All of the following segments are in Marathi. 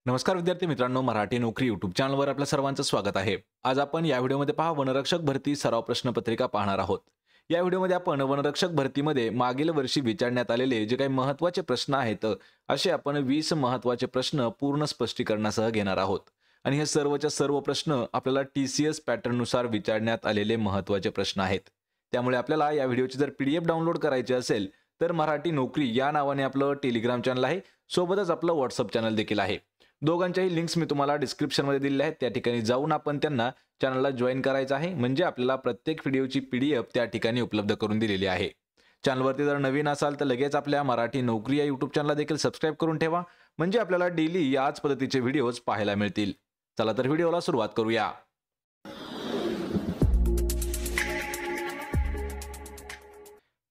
नमस्कार विद्यार्थी मित्रांनो, मराठी नोकरी यूट्यूब चॅनलवर आपल्या सर्वांचं स्वागत आहे। आज आपण या व्हिडिओमध्ये वनरक्षक भरती सराव प्रश्नपत्रिका पाहणार आहोत। या व्हिडिओमध्ये आपण वनरक्षक भरतीमध्ये मागील वर्षी विचारण्यात आलेले जे काही महत्त्वाचे प्रश्न आहेत, असे आपण 20 महत्त्वाचे प्रश्न पूर्ण स्पष्टीकरणासह घेणार आहोत। आणि हे सर्वच्या सर्व प्रश्न आपल्याला TCS पॅटर्ननुसार विचारण्यात आलेले महत्त्वाचे प्रश्न आहेत। त्यामुळे आपल्याला या व्हिडिओची जर PDF डाउनलोड करायची असेल तर मराठी नोकरी या नावाने आपलं टेलिग्राम चॅनल आहे, सोबतच आपलं WhatsApp चॅनल देखील आहे। दोघांच्याही लिंक्स मी तुम्हाला डिस्क्रिप्शन मध्ये दिलेल्या आहेत, त्या ठिकाणी जाऊन आपण त्यांना चॅनलला जॉइन करायचं आहे, म्हणजे आपल्याला प्रत्येक व्हिडिओची PDF त्या ठिकाणी उपलब्ध करून दिलेली आहे। चॅनलवरती जर नवीन असाल तर लगेच आपल्या मराठी नोकरी या YouTube चॅनलला देखील सबस्क्राइब करून ठेवा, म्हणजे आपल्याला डेली याच पद्धतीचे व्हिडिओज पाहायला मिळतील। चला तर व्हिडिओला सुरुवात करूया।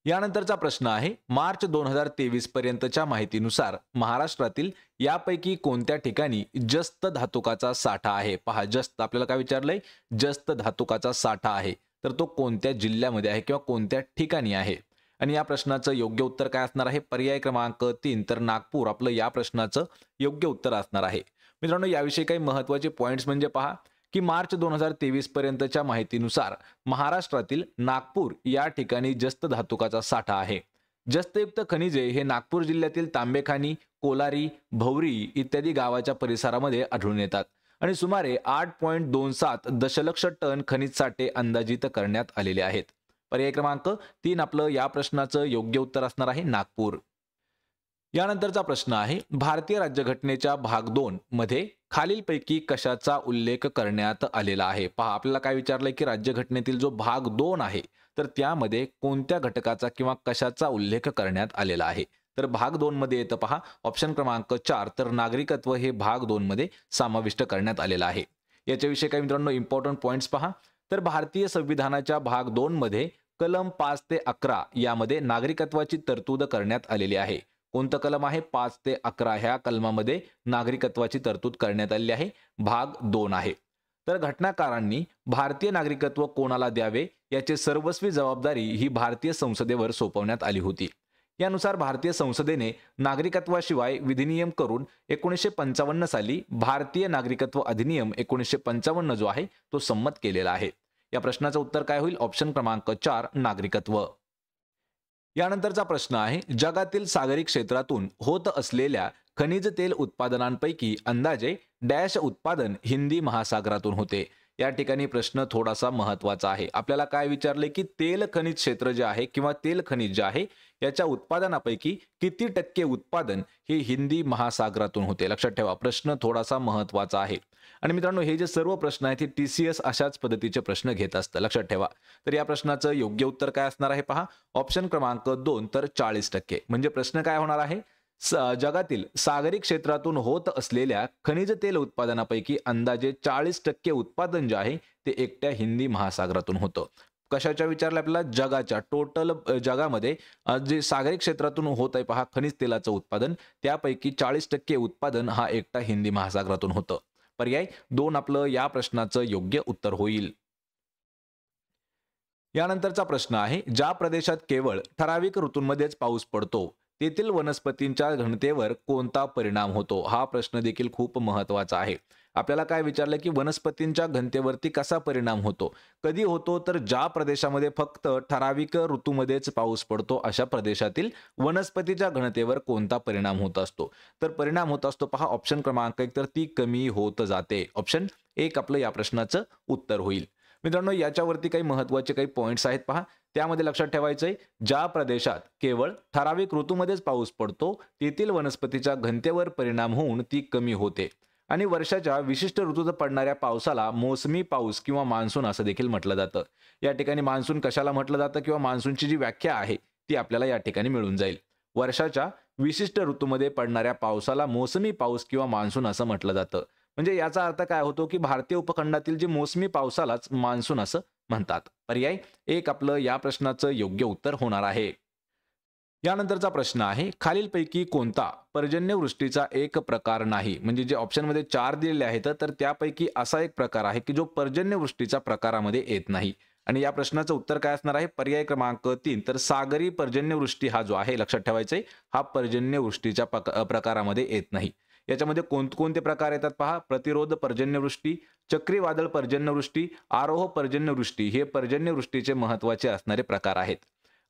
यानंतरचा प्रश्न आहे, मार्च 2023 पर्यंतच्या माहितीनुसार महाराष्ट्रातील यापैकी कोणत्या ठिकाणी जस्त धातुकाचा साठा आहे? पहा, जस्त आपल्याला काय विचारलंय, जस्त धातुकाचा साठा आहे, तर तो कोणत्या जिल्ह्यामध्ये आहे किंवा कोणत्या ठिकाणी आहे? आणि या प्रश्नाचं योग्य उत्तर काय असणार आहे? पर्याय क्रमांक 3 तर नागपूर आपलं या प्रश्नाचं योग्य उत्तर असणार आहे। मित्रांनो, याविषयी काही महत्त्वाचे पॉइंट्स म्हणजे पहा की मार्च 2023 पर्यंतच्या माहितीनुसार महाराष्ट्रातील नागपूर या ठिकाणी जस्त धातुकाचा साठा आहे। जस्तयुक्त खनिजे हे नागपूर जिल्ह्यातील तांबेखानी, कोलारी, भौरी इत्यादी गावाच्या परिसरामध्ये आढळून येतात आणि सुमारे 8.27 दशलक्ष टन खनिज साठे अंदाजित करण्यात आलेले आहेत। पर्याय क्रमांक 3 आपलं या प्रश्नाचं योग्य उत्तर असणार आहे नागपूर। यानंतरचा प्रश्न आहे, भारतीय राज्यघटनेच्या भाग 2 मध्ये खालीलपैकी कशाचा उल्लेख करण्यात आलेला आहे? पहा, आपल्याला काय विचारलंय की राज्यघटनेतील जो भाग 2 आहे तर त्यामध्ये कोणत्या घटकाचा किंवा कशाचा उल्लेख करण्यात आलेला आहे? तर भाग 2 मध्ये येतं पहा ऑप्शन क्रमांक 4 तर नागरिकत्व हे भाग 2 मध्ये समाविष्ट करण्यात आलेलं आहे। याच्याविषयी काही मित्रांनो इम्पॉर्टंट पॉइंट्स पहा, तर भारतीय संविधानाच्या भाग 2 मध्ये कलम 5 ते 11 यामध्ये नागरिकत्वाची तरतूद करण्यात आलेली आहे। कोणतं कलम आहे? 5 ते 11 ह्या कलमामध्ये नागरिकत्वाची तरतूद करण्यात आलेली आहे, भाग 2 आहे। तर घटनाकारांनी भारतीय नागरिकत्व कोणाला द्यावे याची सर्वस्वी जबाबदारी ही भारतीय संसदेवर सोपवण्यात आली होती। यानुसार भारतीय संसदेने नागरिकत्वाशिवाय विधिनियम करून 1955 साली भारतीय नागरिकत्व अधिनियम 1955 जो आहे तो संमत केलेला आहे। या प्रश्नाचं उत्तर काय होईल? ऑप्शन क्रमांक 4 नागरिकत्व। यानंतरचा प्रश्न आहे, जगातील सागरी क्षेत्रातून होत असलेल्या खनिज तेल उत्पादनांपैकी अंदाजे डॅश उत्पादन हिंदी महासागरातून होते। या ठिकाणी प्रश्न थोडासा महत्त्वाचा आहे। आपल्याला काय विचारले की तेल खनिज क्षेत्र जे आहे किंवा तेल खनिज जे आहे याच्या उत्पादनापैकी किती टक्के उत्पादन हे हिंदी महासागरातून होते? लक्षात ठेवा, प्रश्न थोडासा महत्त्वाचा आहे। आणि मित्रांनो, हे जे सर्व प्रश्न आहेत ते TCS अशाच पद्धतीचे प्रश्न घेत असतं, लक्षात ठेवा। तर या प्रश्नाचं योग्य उत्तर काय असणार आहे? पहा ऑप्शन क्रमांक 2 तर 40%। म्हणजे प्रश्न काय होणार आहे? जगातील सागरी क्षेत्रातून होत असलेल्या खनिज तेल उत्पादनापैकी अंदाजे 40% उत्पादन जे आहे ते एकट्या हिंदी महासागरातून होतं। कशाच्या विचारलं आपल्याला? जगाच्या टोटल जगामध्ये जे सागरी क्षेत्रातून होत आहे पहा खनिज तेलाचं उत्पादन, त्यापैकी 40% उत्पादन हा एकटा हिंदी महासागरातून होतं। पर्याय 2 आपलं या प्रश्नाचं योग्य उत्तर होईल। यानंतरचा प्रश्न आहे, ज्या प्रदेशात केवळ ठराविक ऋतूंमध्येच पाऊस पडतो तेथील वनस्पतींच्या घनतेवर कोणता परिणाम होतो? हा प्रश्न देखील खूप महत्त्वाचा आहे। आपल्याला काय विचारलं की वनस्पतींच्या घनतेवरती कसा परिणाम होतो? कधी होतो? तर ज्या प्रदेशामध्ये फक्त ठराविक ऋतूमध्येच पाऊस पडतो अशा प्रदेशातील वनस्पतीच्या घनतेवर कोणता परिणाम होत असतो? तर परिणाम होत असतो पहा ऑप्शन क्रमांक 1 तर ती कमी होत जाते। ऑप्शन 1 आपलं या प्रश्नाचं उत्तर होईल। मित्रांनो, याच्यावरती काही महत्त्वाचे काही पॉइंट्स आहेत पहा, त्यामध्ये लक्षात ठेवायचंय, ज्या प्रदेशात केवळ ठराविक ऋतूमध्येच पाऊस पडतो तेथील वनस्पतीच्या घनतेवर परिणाम होऊन ती कमी होते आणि वर्षाच्या विशिष्ट ऋतूत पडणाऱ्या पावसाला मोसमी पाऊस किंवा मान्सून असं देखील म्हटलं जातं। या ठिकाणी मान्सून कशाला म्हटलं जातं किंवा मान्सूनची जी व्याख्या आहे ती आपल्याला या ठिकाणी मिळून जाईल। वर्षाच्या विशिष्ट ऋतूमध्ये पडणाऱ्या पावसाला मोसमी पाऊस किंवा मान्सून असं म्हटलं जातं। म्हणजे याचा अर्थ काय होतो की भारतीय उपखंडातील जे मोसमी पावसालाच मान्सून असं म्हणतात। पर्याय 1 आपलं या प्रश्नाचं योग्य उत्तर होणार आहे। यानंतरचा प्रश्न आहे, खालीलपैकी कोणता पर्जन्यवृष्टीचा एक प्रकार नाही? म्हणजे जे ऑप्शन मध्ये 4 दिलेले आहेत तर त्यापैकी असा एक प्रकार आहे की जो पर्जन्यवृष्टीच्या प्रकारामध्ये येत नाही। आणि या प्रश्नाचं उत्तर काय असणार आहे? पर्याय क्रमांक 3 तर सागरी पर्जन्यवृष्टी हा जो आहे लक्षात ठेवायचा आहे, हा पर्जन्यवृष्टीच्या प्रकारामध्ये येत नाही। याच्यामध्ये कोणते प्रकार येतात पहा. प्रतिरोध पर्जन्यवृष्टी, चक्रीवादळ पर्जन्यवृष्टी, आरोह पर्जन्यवृष्टी हे पर्जन्यवृष्टीचे महत्त्वाचे असणारे प्रकार आहेत.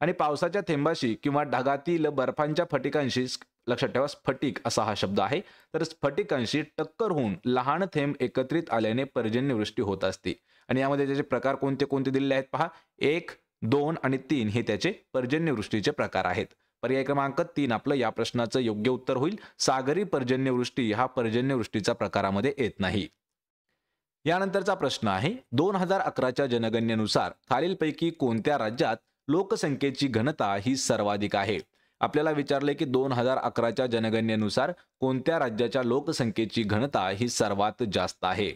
आणि पावसाच्या थेंबाशी किंवा ढगातील बर्फांच्या फटिकांशी, लक्षात ठेवा स्फटिक असा हा शब्द आहे, तर स्फटिकांशी टक्कर होऊन लहान थेंब एकत्रित आल्याने पर्जन्यवृष्टी होत असते. आणि यामध्ये त्याचे प्रकार कोणते कोणते दिलेले आहेत पहा. 1, 2 आणि 3 हे त्याचे पर्जन्यवृष्टीचे प्रकार आहेत. पर्याय क्रमांक 3 आपलं या प्रश्नाचं योग्य उत्तर होईल. सागरी पर्जन्यवृष्टी हा पर्जन्यवृष्टीचा प्रकारामध्ये येत नाही. यानंतरचा प्रश्न आहे 2011च्या जनगणनेनुसार खालीलपैकी कोणत्या राज्यात लोकसंख्येची घनता ही सर्वाधिक आहे. आपल्याला विचारले की 2011च्या जनगणनेनुसार कोणत्या राज्याच्या लोकसंख्येची घनता ही सर्वात जास्त आहे.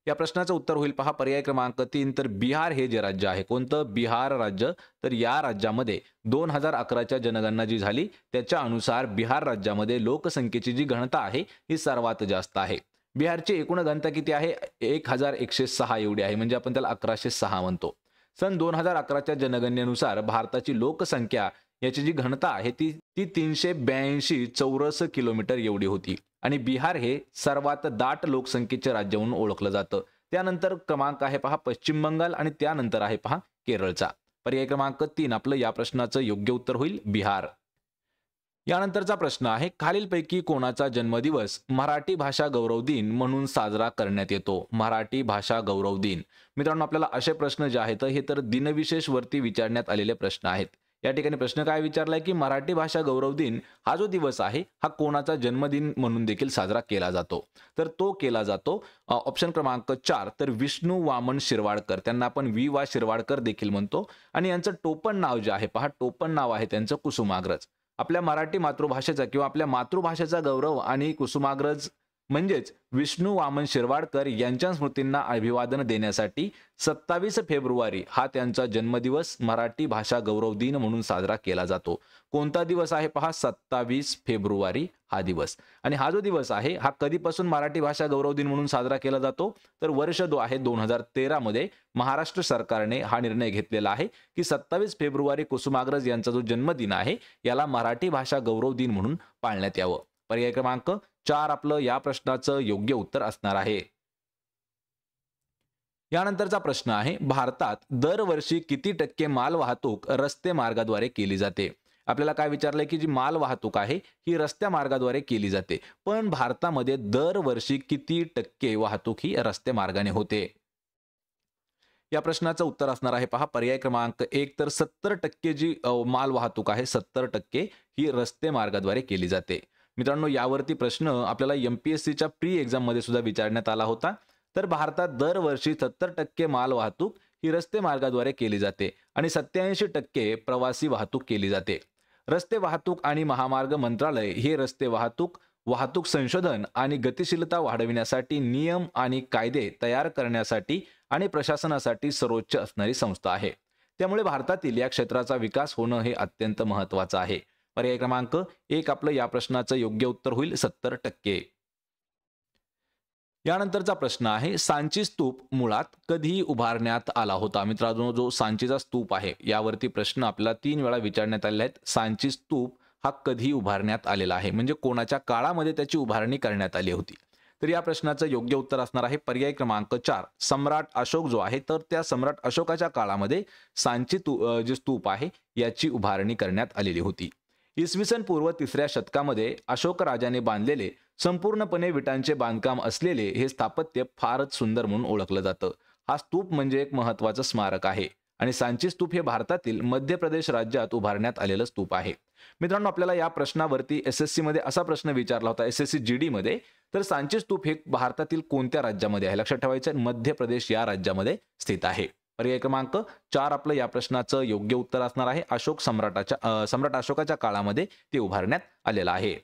या प्रश्नाचं उत्तर होईल पहा पर्याय क्रमांक 3 तर बिहार हे जे राज्य आहे. कोणतं? बिहार राज्य. तर या राज्यामध्ये 2011च्या जनगणना जी झाली त्याच्या अनुसार बिहार राज्यामध्ये लोकसंख्येची जी घनता आहे ही सर्वात जास्त आहे. बिहारची एकूण घनता किती आहे? 1106 एवढी आहे, म्हणजे आपण त्याला 1106 म्हणतो. सन 2011च्या जनगणनेनुसार भारताची लोकसंख्या याची जी घनता आहे ती 382 चौरस किलोमीटर एवढी होती. आणि बिहार हे सर्वात दाट लोकसंख्येचे राज्य म्हणून ओळखलं जातं. त्यानंतर क्रमांक आहे पहा पश्चिम बंगाल आणि त्यानंतर आहे पहा केरळचा. पर्याय क्रमांक 3 आपलं या प्रश्नाचं योग्य उत्तर होईल बिहार. यानंतरचा प्रश्न आहे खालीलपैकी कोणाचा जन्मदिवस मराठी भाषा गौरव दिन म्हणून साजरा करण्यात येतो. मराठी भाषा गौरव दिन. मित्रांनो आपल्याला असे प्रश्न जे आहेत हे तर दिनविशेष वरती विचारण्यात आलेले प्रश्न आहेत. या ठिकाणी प्रश्न काय विचारलाय की मराठी भाषा गौरव दिन हा जो दिवस आहे हा कोणाचा जन्मदिन म्हणून देखील साजरा केला जातो. तर तो केला जातो ऑप्शन क्रमांक 4 तर विष्णू वामन शिरवाडकर, त्यांना आपण वि वा शिरवाडकर देखील म्हणतो. आणि यांचं टोपण नाव जे आहे पहा, टोपण नाव आहे त्यांचं कुसुमाग्रज. आपल्या मराठी मातृभाषेचा किंवा आपल्या मातृभाषेचा गौरव आणि कुसुमाग्रज म्हणजेच विष्णू वामन शिरवाडकर यांच्या स्मृतींना अभिवादन देण्यासाठी 27 फेब्रुवारी हा त्यांचा जन्मदिवस मराठी भाषा गौरव दिन म्हणून साजरा केला जातो. कोणता दिवस आहे पहा? 27 फेब्रुवारी हा दिवस. आणि हा जो दिवस आहे हा कधीपासून मराठी भाषा गौरव दिन म्हणून साजरा केला जातो? तर वर्ष आहे 2013 मध्ये महाराष्ट्र सरकारने हा निर्णय घेतलेला आहे की 27 फेब्रुवारी कुसुमाग्रज यांचा जो जन्मदिन आहे याला मराठी भाषा गौरव दिन म्हणून पाळण्यात यावं. पर्याय क्रमांक 4 आपलं या प्रश्नाचं योग्य उत्तर असणार आहे. यानंतरचा प्रश्न आहे भारतात दरवर्षी किती टक्के माल वाहतूक रस्ते मार्गाद्वारे केली जाते. आपल्याला काय विचारलंय की जी माल वाहतूक आहे ही रस्त्या मार्गाद्वारे केली जाते, पण भारतामध्ये दरवर्षी किती टक्के वाहतूक ही रस्ते मार्गाने होते. या प्रश्नाचं उत्तर असणार आहे पहा पर्याय क्रमांक 1 तर 70% जी माल वाहतूक आहे 70% ही रस्ते मार्गाद्वारे केली जाते. मित्रांनो यावरती प्रश्न आपल्याला MPSCच्या प्री एक्झाम मध्ये सुद्धा विचारण्यात आला होता. तर भारतात दरवर्षी 70% माल वाहतूक ही रस्ते मार्गाद्वारे केली जाते आणि 87% प्रवासी वाहतूक केली जाते. रस्ते वाहतूक आणि महामार्ग मंत्रालय हे रस्ते वाहतूक संशोधन आणि गतिशीलता वाढविण्यासाठी नियम आणि कायदे तयार करण्यासाठी आणि प्रशासनासाठी सर्वोच्च असणारी संस्था आहे. त्यामुळे भारतातील या क्षेत्राचा विकास होणं हे अत्यंत महत्त्वाचं आहे. पर्याय क्रमांक 1 आपलं या प्रश्नाचं योग्य उत्तर होईल 70%. यानंतरचा प्रश्न आहे सांची स्तूप मुळात कधी उभारण्यात आला होता. मित्रांनो जो सांचीचा स्तूप आहे यावरती प्रश्न आपल्याला 3 वेळा विचारण्यात आलेले आहेत. सांची स्तूप हा कधी उभारण्यात आलेला आहे, म्हणजे कोणाच्या काळामध्ये त्याची उभारणी करण्यात आली होती. तर या प्रश्नाचं योग्य उत्तर असणार आहे पर्याय क्रमांक 4 सम्राट अशोक जो आहे तर त्या सम्राट अशोकाच्या काळामध्ये सांची जे स्तूप आहे याची उभारणी करण्यात आलेली होती. इसवी सन पूर्व 3ऱ्या शतकामध्ये अशोक राजाने बांधलेले संपूर्णपणे विटांचे बांधकाम असलेले हे स्थापत्य फारच सुंदर म्हणून ओळखलं जातं. हा स्तूप म्हणजे एक महत्त्वाचं स्मारक आहे आणि सांची स्तूप हे भारतातील मध्य प्रदेश राज्यात उभारण्यात आलेलं स्तूप आहे. मित्रांनो आपल्याला या प्रश्नावरती SSC मध्ये असा प्रश्न विचारला होता SSC GD मध्ये, तर सांची स्तूप हे भारतातील कोणत्या राज्यामध्ये आहे? लक्षात ठेवायचं मध्य प्रदेश या राज्यामध्ये स्थित आहे. पर्याय क्रमांक 4 आपलं या प्रश्नाचं योग्य उत्तर असणार आहे. सम्राट अशोकाच्या काळामध्ये ते उभारण्यात आलेलं आहे.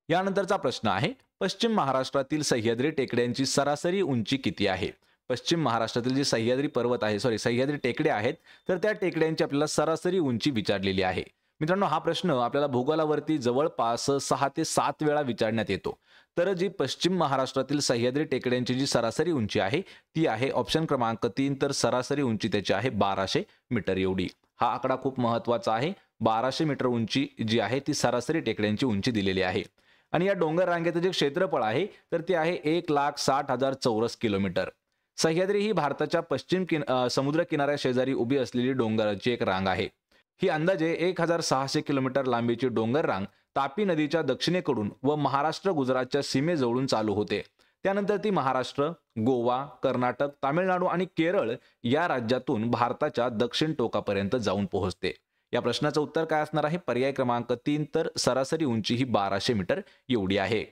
यानंतरचा प्रश्न आहे पश्चिम महाराष्ट्रातील सह्याद्री टेकड्यांची सरासरी उंची किती आहे? पश्चिम महाराष्ट्रातील जी सह्याद्री टेकड्या आहेत तर त्या टेकड्यांची आपल्याला सरासरी उंची विचारलेली आहे. मित्रांनो हा प्रश्न आपल्याला भूगोलावरती जवळपास 6 ते 7 वेळा विचारण्यात येतो. तर जी पश्चिम महाराष्ट्रातील सह्याद्री टेकड्यांची जी सरासरी उंची आहे ती आहे ऑप्शन क्रमांक 3 तर सरासरी उंची त्याची आहे 1200 मीटर एवढी. हा आकडा खूप महत्त्वाचा आहे. 1200 मीटर उंची जी आहे ती सरासरी टेकड्यांची उंची दिलेली आहे. आणि या डोंगर रांगेचं जे क्षेत्रफळ आहे तर ते आहे 1,60,000 चौरस किलोमीटर. सह्याद्री ही भारताच्या समुद्र किनाऱ्या शेजारी उभी असलेली डोंगराची एक रांग आहे. ही अंदाजे 1,600 किलोमीटर लांबीची डोंगर रांग तापी नदीच्या दक्षिणेकडून व महाराष्ट्र गुजरातच्या सीमेजवळून चालू होते. त्यानंतर ती महाराष्ट्र, गोवा, कर्नाटक, तामिळनाडू आणि केरळ या राज्यातून भारताच्या दक्षिण टोकापर्यंत जाऊन पोहोचते. या प्रश्नाचं उत्तर काय असणार आहे? पर्याय क्रमांक 3. तर सरासरी उंची ही 1200 मीटर एवढी आहे.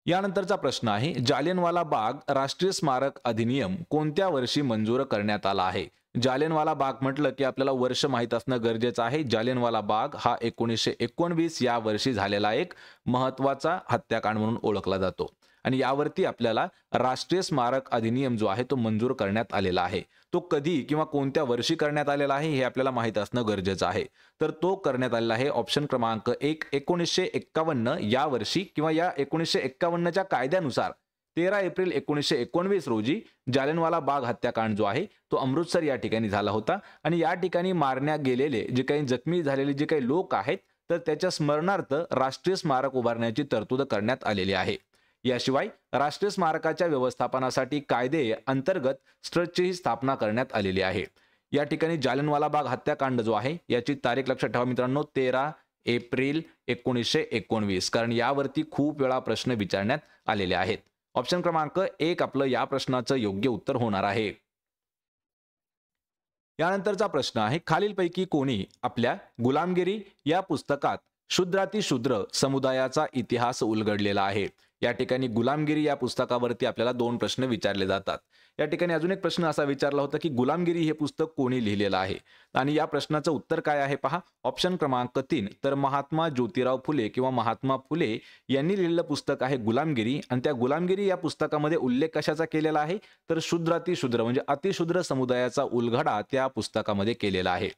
यानंतरचा प्रश्न आहे, जालियनवाला बाग राष्ट्रीय स्मारक अधिनियम कोणत्या वर्षी मंजूर करण्यात आला आहे? जालियनवाला बाग म्हटलं की आपल्याला वर्ष माहित असणं गरजेचं आहे. जालियनवाला बाग हा 1919 या वर्षी झालेला एक महत्वाचा हत्याकांड म्हणून ओळखला जातो. आणि यावरती आपल्याला राष्ट्रीय स्मारक अधिनियम जो आहे तो मंजूर करण्यात आलेला आहे. तो कधी किंवा कोणत्या वर्षी करण्यात आलेला आहे हे आपल्याला माहित असणं गरजेचं आहे. तर तो करण्यात आलेला आहे ऑप्शन क्रमांक 1 1951 या वर्षी किंवा या 1951च्या कायद्यानुसार 13 एप्रिल 1919 रोजी जालियनवाला बाग हत्याकांड जो आहे तो अमृतसर या ठिकाणी झाला होता. आणि या ठिकाणी मारण्यात गेलेले जे काही जखमी झालेले जे काही लोक आहेत तर त्याच्या स्मरणार्थ राष्ट्रीय स्मारक उभारण्याची तरतूद करण्यात आलेली आहे. याशिवाय राष्ट्रीय स्मारकाच्या व्यवस्थापनासाठी कायदे अंतर्गत ट्रस्टची स्थापना करण्यात आलेली आहे. या ठिकाणी जालियनवाला बाग हत्याकांड जो आहे याची तारीख लक्षात ठेवा मित्रांनो, 13 एप्रिल 1919, कारण यावरती खूप वेळा प्रश्न विचारण्यात आलेले आहेत. ऑप्शन क्रमांक 1 आपलं या प्रश्नाचं योग्य उत्तर होणार आहे. यानंतरचा प्रश्न आहे, खालीलपैकी कोणी आपल्या गुलामगिरी या पुस्तकात शूद्रातिशूद्र समुदायाचा इतिहास उलगडलेला आहे? या ठिकाणी गुलामगिरी या पुस्तकावरती आपल्याला 2 प्रश्न विचारले जातात. या ठिकाणी अजून एक प्रश्न असा विचारला होता की गुलामगिरी हे पुस्तक कोणी लिहिलेलं आहे? आणि या प्रश्नाचं उत्तर काय आहे पहा. ऑप्शन क्रमांक 3 तर महात्मा ज्योतिराव फुले किंवा महात्मा फुले यांनी लिहिलेलं पुस्तक आहे गुलामगिरी. आणि त्या गुलामगिरी या पुस्तकामध्ये उल्लेख कशाचा केलेला आहे तर शूद्रातिशूद्र म्हणजे अतिशूद्र समुदायाचा उलगडा त्या पुस्तकामध्ये केलेला आहे.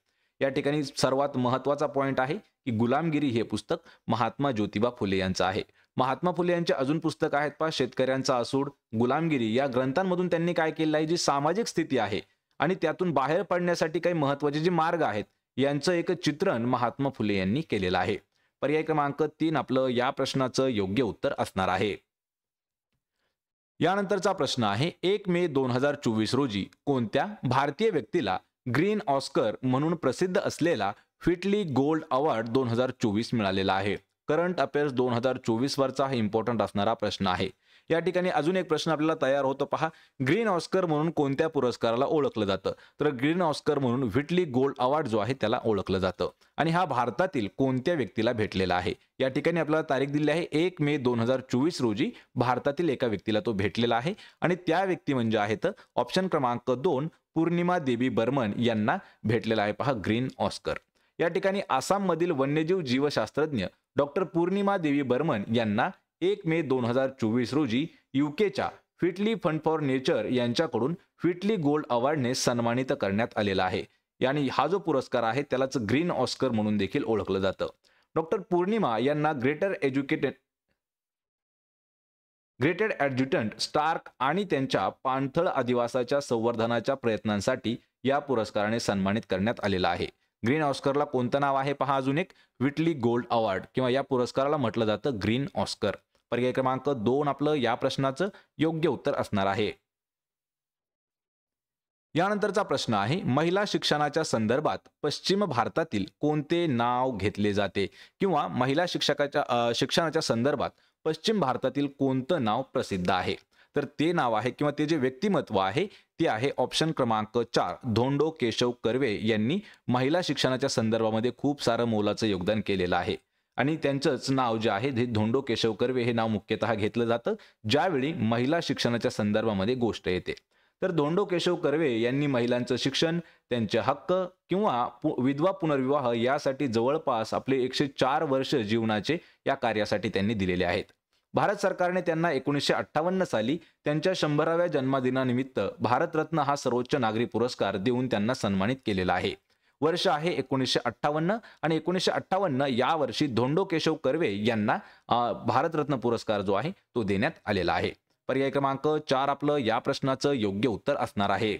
या ठिकाणी सर्वात महत्वाचा पॉइंट आहे की गुलामगिरी हे पुस्तक महात्मा ज्योतिबा फुले यांचं आहे. महात्मा फुले यांचे अजून पुस्तक आहेत पहा, शेतकऱ्यांचा असूड, गुलामगिरी. या ग्रंथांमधून त्यांनी काय केलेलं आहे, जी सामाजिक स्थिती आहे आणि त्यातून बाहेर पडण्यासाठी काही महत्वाचे जे मार्ग आहेत यांचं एक चित्रण महात्मा फुले यांनी केलेलं आहे. पर्याय क्रमांक 3 आपलं या प्रश्नाचं योग्य उत्तर असणार आहे. यानंतरचा प्रश्न आहे, 1 मे 2024 रोजी कोणत्या भारतीय व्यक्तीला ग्रीन ऑस्कर म्हणून प्रसिद्ध असलेला फिटली गोल्ड अवॉर्ड 2024 मिळालेला आहे? करंट अफेअर्स 2024 वरचा हा इम्पॉर्टंट असणारा प्रश्न आहे. या ठिकाणी अजून एक प्रश्न आपल्याला तयार होतो पहा, ग्रीन ऑस्कर म्हणून कोणत्या पुरस्काराला ओळखलं जातं? तर ग्रीन ऑस्कर म्हणून व्हिटली गोल्ड अवॉर्ड जो आहे त्याला ओळखलं जातं. आणि हा भारतातील कोणत्या व्यक्तीला भेटलेला आहे? या ठिकाणी आपल्याला तारीख दिली आहे 1 मे 2024 रोजी भारतातील एका व्यक्तीला तो भेटलेला आहे. आणि त्या व्यक्ती म्हणजे आहेत ऑप्शन क्रमांक 2 पूर्णिमा देवी बर्मन यांना भेटलेला आहे पहा ग्रीन ऑस्कर. या ठिकाणी आसाममधील वन्यजीव जीवशास्त्रज्ञ डॉक्टर पूर्णिमा देवी बर्मन यांना 1 मे 2024 रोजी यूकेच्या फिटली फंड फॉर नेचर यांच्याकडून फिटली गोल्ड अवॉर्डने सन्मानित करण्यात आलेला आहे. यानी हा जो पुरस्कार आहे त्यालाच ग्रीन ऑस्कर म्हणून देखील ओळखलं जातं. डॉक्टर पूर्णिमा यांना ग्रेटेड ॲडज्युटंट स्टार्क आणि त्यांच्या पाणथळ अधिवासाच्या संवर्धनाच्या प्रयत्नांसाठी या पुरस्काराने सन्मानित करण्यात आलेला आहे. ग्रीन ऑस्करला कोणतं नाव आहे पहा, अजून एक व्हिटली गोल्ड अवॉर्ड किंवा या पुरस्काराला म्हटलं जातं ग्रीन ऑस्कर. पर्याय क्रमांक 2 आपलं या प्रश्नाचं योग्य उत्तर असणार आहे. यानंतरचा प्रश्न आहे, महिला शिक्षणाच्या संदर्भात पश्चिम भारतातील कोणते नाव घेतले जाते किंवा महिला शिक्षणाच्या संदर्भात पश्चिम भारतातील कोणतं नाव प्रसिद्ध आहे? तर ते नाव आहे किंवा ते जे व्यक्तिमत्व आहे ते आहे ऑप्शन क्रमांक 4 धोंडो केशव कर्वे यांनी महिला शिक्षणाच्या संदर्भामध्ये खूप सारं मोलाचं योगदान केलेलं आहे. आणि त्यांचंच नाव जे आहे ते धोंडो केशव कर्वे हे नाव मुख्यतः घेतलं जातं ज्यावेळी महिला शिक्षणाच्या संदर्भामध्ये गोष्ट येते. तर धोंडो केशव कर्वे यांनी महिलांचं शिक्षण, त्यांचे हक्क किंवा विधवा पुनर्विवाह यासाठी जवळपास आपले 104 वर्ष जीवनाचे या कार्यासाठी त्यांनी दिलेले आहेत. भारत सरकारने त्यांना 1958 साली त्यांच्या 100व्या जन्मदिनानिमित्त भारतरत्न हा सर्वोच्च नागरी पुरस्कार देऊन त्यांना सन्मानित केलेला आहे. वर्ष आहे 1958 आणि 1958 या वर्षी धोंडो केशव कर्वे यांना भारतरत्न पुरस्कार जो आहे तो देण्यात आलेला आहे. पर्याय क्रमांक 4 आपलं या प्रश्नाचं योग्य उत्तर असणार आहे.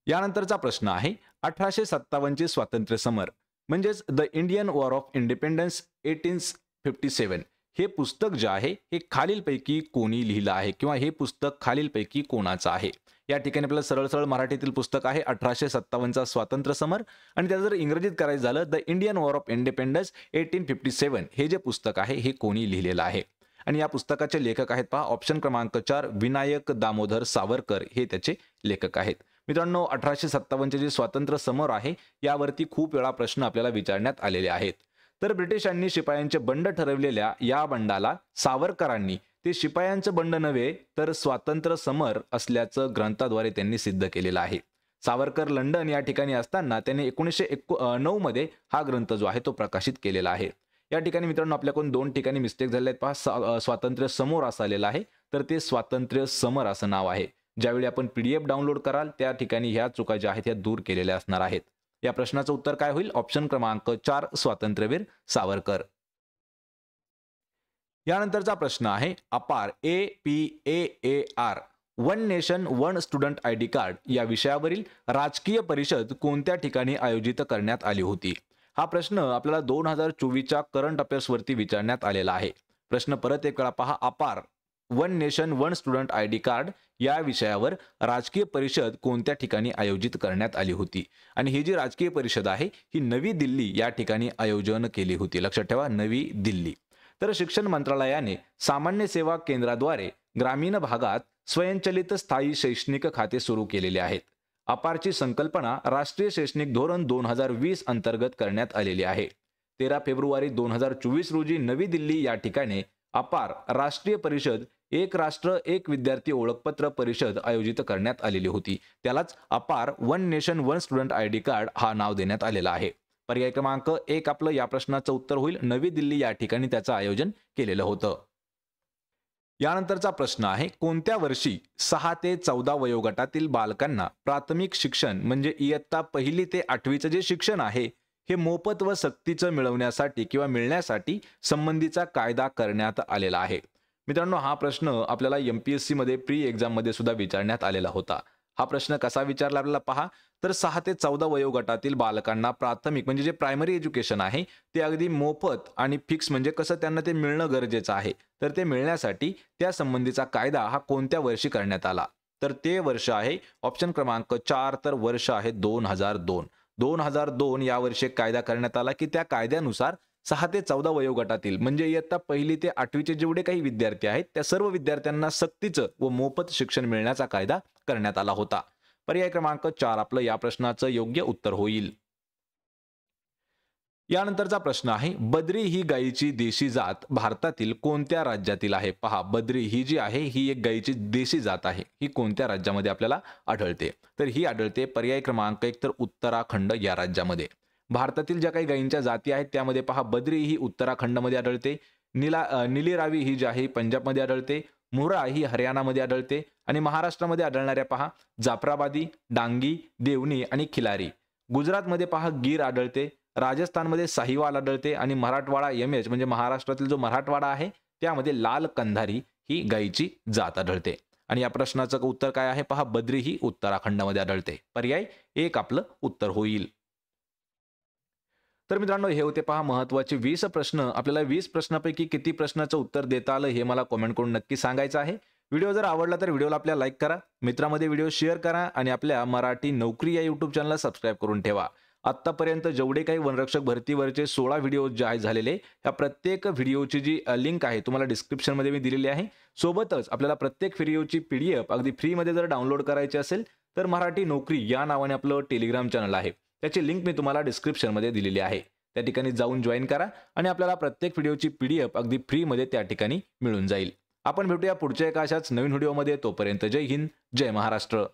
यानंतरचा प्रश्न आहे, 1857 चे स्वातंत्र्य समर म्हणजेच the Indian war of independence 1857 हे पुस्तक जे आहे हे खालीलपैकी कोणी लिहिलं आहे किंवा हे पुस्तक खालीलपैकी कोणाचं आहे. या ठिकाणी आपल्याला सरळ सरळ मराठीतील पुस्तक आहे 1857 चा स्वातंत्र्य समर आणि त्याचं जर इंग्रजीत करायचं झालं the Indian war of independence 1857 हे जे पुस्तक आहे हे कोणी लिहिलेलं आहे. आणि या पुस्तकाचे लेखक आहेत पहा ऑप्शन क्रमांक 4 विनायक दामोदर सावरकर हे त्याचे लेखक आहेत. मित्रांनो 1857 जे स्वातंत्र्य समर आहे यावरती खूप वेळा प्रश्न आपल्याला विचारण्यात आलेले आहेत. तर ब्रिटिशांनी शिपायांचे बंड ठरवलेल्या या बंडाला सावरकरांनी ते शिपायांचं बंड नव्हे तर स्वातंत्र्य समर असल्याचं ग्रंथाद्वारे त्यांनी सिद्ध केलेलं आहे. सावरकर लंडन या ठिकाणी असताना त्यांनी 1909 मध्ये हा ग्रंथ जो आहे तो प्रकाशित केलेला आहे. या ठिकाणी मित्रांनो आपल्याकडून 2 ठिकाणी मिस्टेक झाले आहेत पहा. स्वातंत्र्य समोर असं आलेलं आहे तर ते स्वातंत्र्य समर असं नाव आहे. ज्यावेळी आपण PDF डाउनलोड कराल त्या ठिकाणी ह्या चुका ज्या आहेत त्या दूर केलेल्या असणार आहेत. या प्रश्नाचं उत्तर काय होईल ऑप्शन क्रमांक 4 स्वातंत्र्यवीर सावरकर. यानंतरचा प्रश्न आहे अपार APAAR one nation one student ID card या विषयावरील राजकीय परिषद कोणत्या ठिकाणी आयोजित करण्यात आली होती. हा प्रश्न आपल्याला 2024च्या करंट अफेअर्स वरती विचारण्यात आलेला आहे. प्रश्न परत एक वेळा पहा. अपार one nation one student ID card या विषयावर राजकीय परिषद कोणत्या ठिकाणी आयोजित करण्यात आली होती आणि ही जी राजकीय परिषद आहे ही नवी दिल्ली या ठिकाणी आयोजन केली होती. लक्षात ठेवा नवी दिल्ली. तर शिक्षण मंत्रालयाने सामान्य सेवा केंद्राद्वारे ग्रामीण भागात स्वयंचलित स्थायी शैक्षणिक खाते सुरू केलेले आहेत. अपारची संकल्पना राष्ट्रीय शैक्षणिक धोरण 2020 अंतर्गत करण्यात आलेली आहे. 13 फेब्रुवारी 2024 रोजी नवी दिल्ली या ठिकाणी अपार राष्ट्रीय परिषद एक राष्ट्र एक विद्यार्थी ओळखपत्र परिषद आयोजित करण्यात आलेली होती. त्यालाच अपार one nation one student ID card हा नाव देण्यात आलेला आहे. पर्याय क्रमांक 1 आपलं या प्रश्नाचं उत्तर होईल. नवी दिल्ली या ठिकाणी त्याचं आयोजन केलेलं होतं. यानंतरचा प्रश्न आहे कोणत्या वर्षी 6 ते 14 वयोगटातील बालकांना प्राथमिक शिक्षण म्हणजे इयत्ता 1ली ते 8वीचं जे शिक्षण आहे हे मोफत व सक्तीचं मिळवण्यासाठी किंवा मिळण्यासाठी संबंधीचा कायदा करण्यात आलेला आहे. मित्रांनो हा प्रश्न आपल्याला MPSC मध्ये प्री एक्झाम मध्ये सुद्धा विचारण्यात आलेला होता. हा प्रश्न कसा विचारला आपल्याला पहा. तर 6 ते 14 वयोगटातील बालकांना प्राथमिक म्हणजे जे प्रायमरी एज्युकेशन आहे ते अगदी मोफत आणि फिक्स म्हणजे कसं त्यांना ते मिळणं गरजेचं आहे. तर ते मिळण्यासाठी त्या संबंधीचा कायदा हा कोणत्या वर्षी करण्यात आला. तर ते वर्ष आहे ऑप्शन क्रमांक 4 तर वर्ष आहे 2002. 2002 या वर्षी कायदा करण्यात आला की त्या कायद्यानुसार 6 ते 14 वयोगटातील म्हणजे इयत्ता 1ली ते 8वीचे जेवढे काही विद्यार्थी आहेत त्या सर्व विद्यार्थ्यांना सक्तीचं व मोफत शिक्षण मिळण्याचा कायदा करण्यात आला होता. पर्याय क्रमांक 4 आपलं या प्रश्नाचं योग्य उत्तर होईल. यानंतरचा प्रश्न आहे बद्री ही गायीची देशी जात भारतातील कोणत्या राज्यातील आहे. पहा बद्री ही जी आहे ही एक गायीची देशी जात आहे. ही कोणत्या राज्यामध्ये आपल्याला आढळते. तर ही आढळते पर्याय क्रमांक 1 तर उत्तराखंड या राज्यामध्ये. भारतातील ज्या काही गायींच्या जाती आहेत त्यामध्ये पहा बद्री ही उत्तराखंडमध्ये आढळते. निलीरावी ही जी आहे पंजाबमध्ये आढळते. मुरा ही हरियाणामध्ये आढळते आणि महाराष्ट्रामध्ये आढळणाऱ्या पहा जाफराबादी, डांगी, देवणी आणि खिलारी. गुजरातमध्ये पहा गीर आढळते. राजस्थानमध्ये साहिवाल आढळते आणि मराठवाडा MH म्हणजे महाराष्ट्रातील जो मराठवाडा आहे त्यामध्ये लाल कंधारी ही गायीची जात आढळते. आणि या प्रश्नाचं उत्तर काय आहे पहा बद्री ही उत्तराखंडमध्ये आढळते. पर्याय 1 आपलं उत्तर होईल. तर मित्रांनो हे होते पहा महत्त्वाचे 20 प्रश्न. आपल्याला 20 प्रश्नापैकी किती प्रश्नाचं उत्तर देता आलं हे मला कमेंट करून नक्की सांगायचं आहे. व्हिडिओ जर आवडला तर व्हिडिओला आपल्या लाईक करा, मित्रांमध्ये व्हिडिओ शेअर करा आणि आपल्या मराठी नोकरी या YouTube चॅनलला सबस्क्राईब करून ठेवा. आत्तापर्यंत जेवढे काही वनरक्षक भरतीवरचे 16 व्हिडिओ जे आहेत झालेले ह्या प्रत्येक व्हिडिओची जी लिंक आहे तुम्हाला डिस्क्रिप्शनमध्ये मी दिलेली आहे. सोबतच आपल्याला प्रत्येक व्हिडिओची PDF अगदी फ्रीमध्ये जर डाउनलोड करायची असेल तर मराठी नोकरी या नावाने आपलं टेलिग्राम चॅनल आहे. त्याची लिंक मी तुम्हाला डिस्क्रिप्शनमध्ये दिलेली आहे. त्या ठिकाणी जाऊन जॉईन करा आणि आपल्याला प्रत्येक व्हिडिओची PDF अगदी फ्रीमध्ये त्या ठिकाणी मिळून जाईल. आपण भेटूया पुढच्या एका अशाच नवीन व्हिडिओमध्ये. तोपर्यंत जय हिंद, जय महाराष्ट्र.